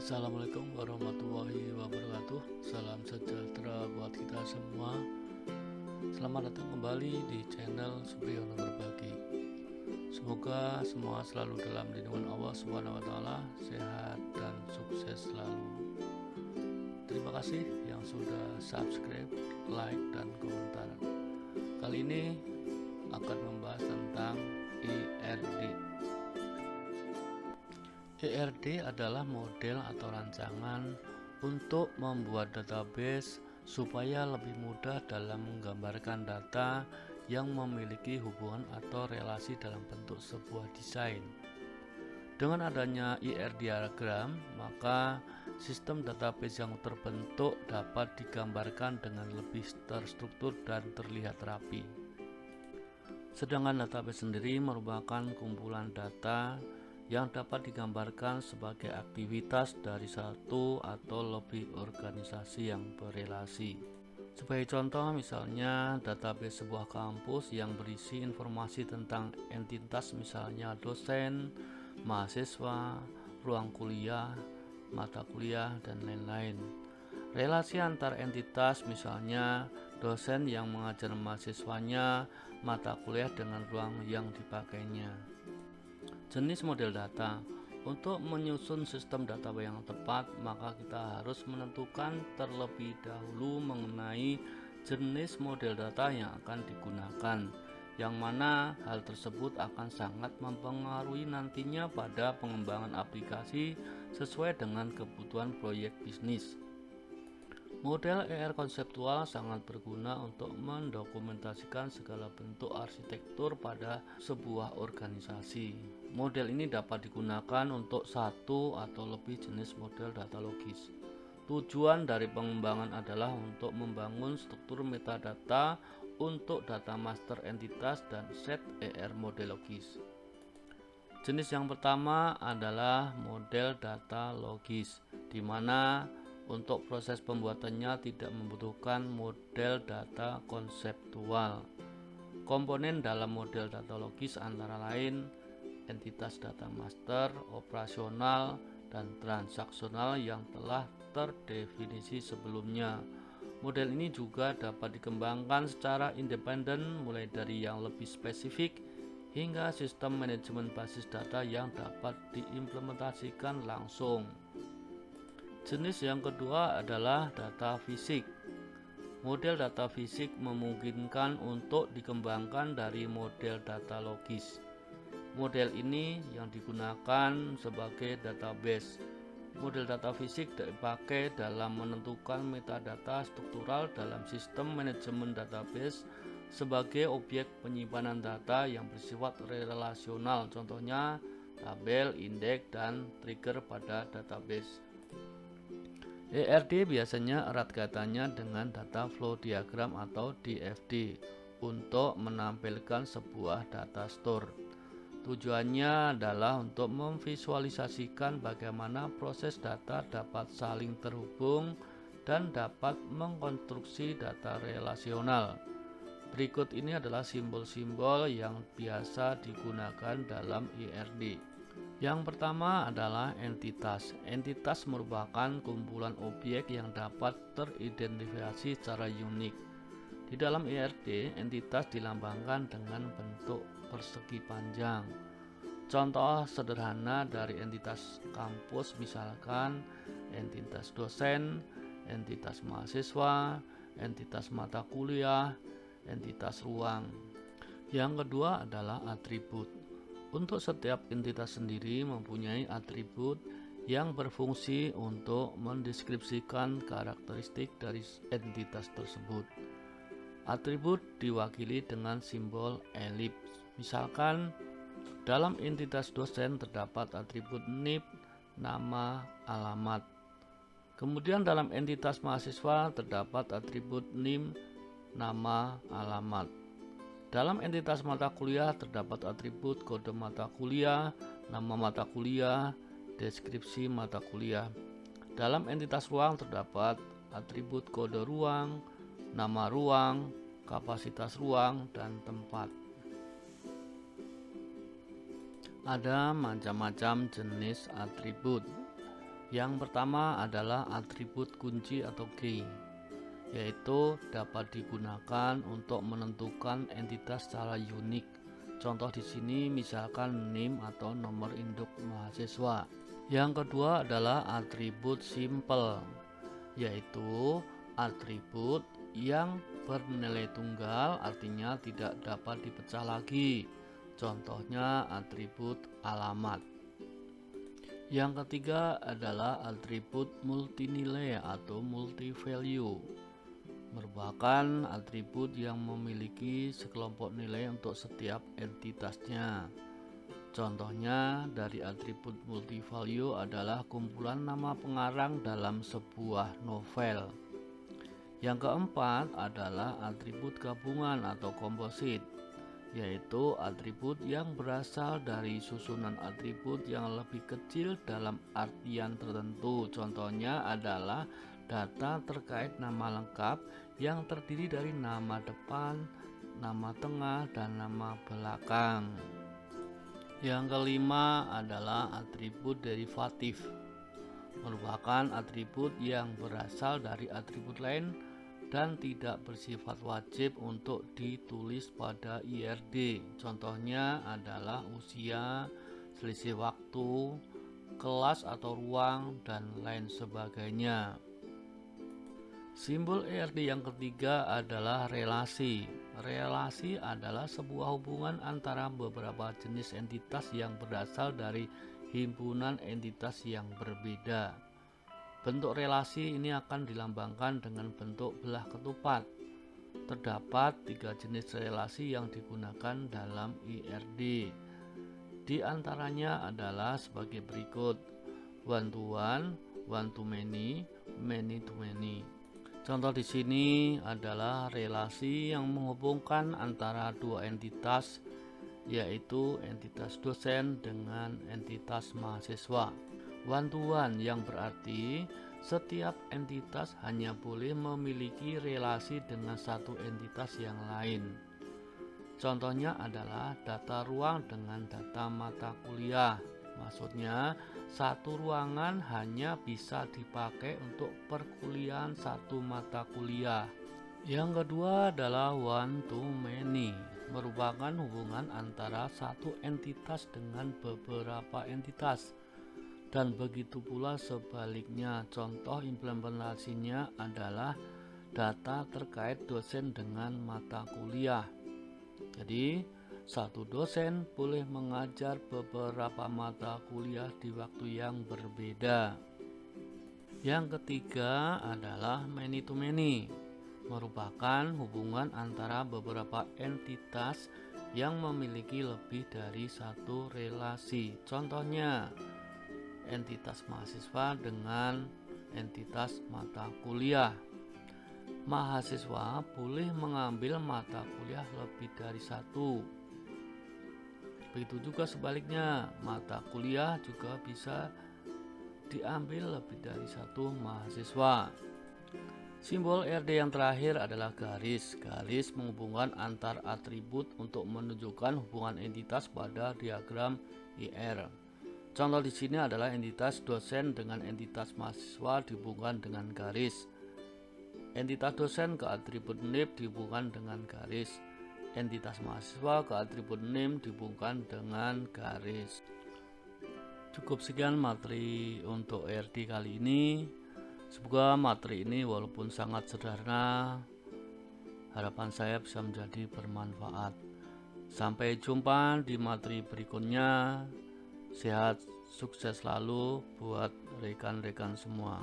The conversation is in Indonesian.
Assalamualaikum warahmatullahi wabarakatuh. Salam sejahtera buat kita semua. Selamat datang kembali di channel Supriyono Berbagi. Semoga semua selalu dalam lindungan Allah Subhanahu wa taala, sehat dan sukses selalu. Terima kasih yang sudah subscribe, like, dan komentar. Kali ini akan membahas tentang IRD. IRD adalah model atau rancangan untuk membuat database supaya lebih mudah dalam menggambarkan data yang memiliki hubungan atau relasi dalam bentuk sebuah desain. Dengan adanya IRD diagram, maka sistem database yang terbentuk dapat digambarkan dengan lebih terstruktur dan terlihat rapi. Sedangkan database sendiri merupakan kumpulan data yang dapat digambarkan sebagai aktivitas dari satu atau lebih organisasi yang berelasi. Sebagai contoh, misalnya database sebuah kampus yang berisi informasi tentang entitas, misalnya dosen, mahasiswa, ruang kuliah, mata kuliah, dan lain-lain. Relasi antar entitas, misalnya dosen yang mengajar mahasiswanya, mata kuliah dengan ruang yang dipakainya. Jenis model data. Untuk menyusun sistem data yang tepat, maka kita harus menentukan terlebih dahulu mengenai jenis model data yang akan digunakan, yang mana hal tersebut akan sangat mempengaruhi nantinya pada pengembangan aplikasi sesuai dengan kebutuhan proyek bisnis. Model ER konseptual sangat berguna untuk mendokumentasikan segala bentuk arsitektur pada sebuah organisasi. Model ini dapat digunakan untuk satu atau lebih jenis model data logis. Tujuan dari pengembangan adalah untuk membangun struktur metadata untuk data master entitas dan set ER model logis. Jenis yang pertama adalah model data logis, di mana untuk proses pembuatannya tidak membutuhkan model data konseptual. Komponen dalam model data logis antara lain entitas data master, operasional, dan transaksional yang telah terdefinisi sebelumnya. Model ini juga dapat dikembangkan secara independen, mulai dari yang lebih spesifik hingga sistem manajemen basis data yang dapat diimplementasikan langsung. Jenis yang kedua adalah data fisik. Model data fisik memungkinkan untuk dikembangkan dari model data logis. Model ini yang digunakan sebagai database. Model data fisik dipakai dalam menentukan metadata struktural dalam sistem manajemen database sebagai objek penyimpanan data yang bersifat relasional, contohnya tabel, indeks, dan trigger pada database. ERD biasanya erat kaitannya dengan data flow diagram atau DFD untuk menampilkan sebuah data store. Tujuannya adalah untuk memvisualisasikan bagaimana proses data dapat saling terhubung dan dapat mengkonstruksi data relasional. Berikut ini adalah simbol-simbol yang biasa digunakan dalam ERD. Yang pertama adalah entitas. Entitas merupakan kumpulan objek yang dapat teridentifikasi secara unik. Di dalam ERD, entitas dilambangkan dengan bentuk persegi panjang. Contoh sederhana dari entitas kampus misalkan entitas dosen, entitas mahasiswa, entitas mata kuliah, entitas ruang. Yang kedua adalah atribut. Untuk setiap entitas sendiri mempunyai atribut yang berfungsi untuk mendeskripsikan karakteristik dari entitas tersebut. Atribut diwakili dengan simbol elips. Misalkan dalam entitas dosen terdapat atribut NIP, nama, alamat. Kemudian dalam entitas mahasiswa terdapat atribut NIM, nama, alamat. Dalam entitas mata kuliah terdapat atribut kode mata kuliah, nama mata kuliah, deskripsi mata kuliah. Dalam entitas ruang terdapat atribut kode ruang, nama ruang, kapasitas ruang, dan tempat. Ada macam-macam jenis atribut. Yang pertama adalah atribut kunci atau key, yaitu dapat digunakan untuk menentukan entitas secara unik. Contoh di sini misalkan NIM atau nomor induk mahasiswa. Yang kedua adalah atribut simple, yaitu atribut yang bernilai tunggal, artinya tidak dapat dipecah lagi. Contohnya atribut alamat. Yang ketiga adalah atribut multinilai atau multi-value, merupakan atribut yang memiliki sekelompok nilai untuk setiap entitasnya. Contohnya dari atribut multi-value adalah kumpulan nama pengarang dalam sebuah novel. Yang keempat adalah atribut gabungan atau komposit, yaitu atribut yang berasal dari susunan atribut yang lebih kecil dalam artian tertentu. Contohnya adalah data terkait nama lengkap yang terdiri dari nama depan, nama tengah, dan nama belakang. Yang kelima adalah atribut derivatif, merupakan atribut yang berasal dari atribut lain dan tidak bersifat wajib untuk ditulis pada IRD. Contohnya adalah usia, selisih waktu, kelas atau ruang, dan lain sebagainya. Simbol IRD yang ketiga adalah relasi. Relasi adalah sebuah hubungan antara beberapa jenis entitas yang berasal dari himpunan entitas yang berbeda. Bentuk relasi ini akan dilambangkan dengan bentuk belah ketupat. Terdapat 3 jenis relasi yang digunakan dalam IRD. Di antaranya adalah sebagai berikut: one to one, one to many, many to many. Contoh di sini adalah relasi yang menghubungkan antara dua entitas, yaitu entitas dosen dengan entitas mahasiswa. One to one yang berarti setiap entitas hanya boleh memiliki relasi dengan satu entitas yang lain. Contohnya adalah data ruang dengan data mata kuliah. Maksudnya satu ruangan hanya bisa dipakai untuk perkuliahan satu mata kuliah. Yang kedua adalah one to many, merupakan hubungan antara satu entitas dengan beberapa entitas. Dan begitu pula sebaliknya. Contoh implementasinya adalah data terkait dosen dengan mata kuliah. Jadi satu dosen boleh mengajar beberapa mata kuliah di waktu yang berbeda. Yang ketiga adalah many to many, merupakan hubungan antara beberapa entitas yang memiliki lebih dari satu relasi. Contohnya entitas mahasiswa dengan entitas mata kuliah. Mahasiswa boleh mengambil mata kuliah lebih dari satu. Begitu juga sebaliknya, mata kuliah juga bisa diambil lebih dari satu mahasiswa. Simbol RD yang terakhir adalah garis. Garis menghubungkan antar atribut untuk menunjukkan hubungan entitas pada diagram IR. Contoh di sini adalah entitas dosen dengan entitas mahasiswa dihubungkan dengan garis. Entitas dosen ke atribut NIP dihubungkan dengan garis. Entitas mahasiswa ke atribut NIM dihubungkan dengan garis. Cukup sekian materi untuk RD kali ini. Semoga materi ini walaupun sangat sederhana, harapan saya bisa menjadi bermanfaat. Sampai jumpa di materi berikutnya. Sehat, sukses selalu buat rekan-rekan semua.